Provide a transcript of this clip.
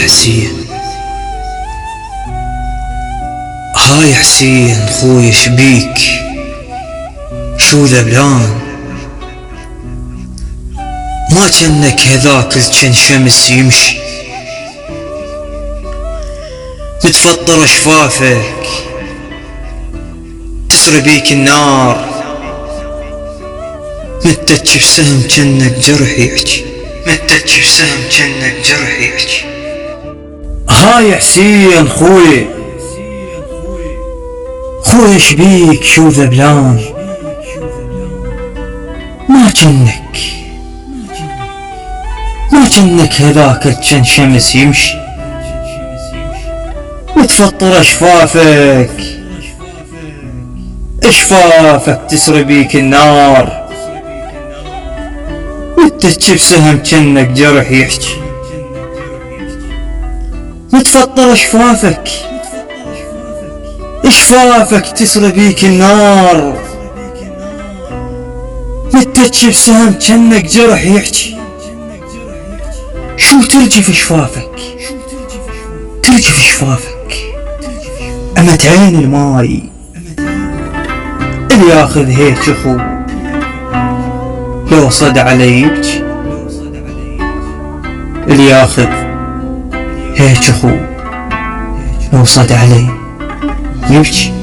حسين. هاي حسين خوي شبيك شو ذبلان؟ ما جنك هذاك الجن شمس يمشي متفطر شفافك تسري بيك النار متج بسهم جنك جرح يحكي متج بسهم جنك جرح يحكي. هاي حسين خوي شبيك شو ذبلان؟ ما جنك هذاك الجن شمس يمشي متفطر اشفافك تسري بيك النار متج بسهم جنك جرح يحكي متفطر اشفافك تسري بيك النار متج بسهم جنك جرح يحكي. شو ترجف شفافك أمت عين الماي اللي ياخذ هيك اخو لو صد علي يبكي اللي ياخذ هيك اخو لو صد علي يبكي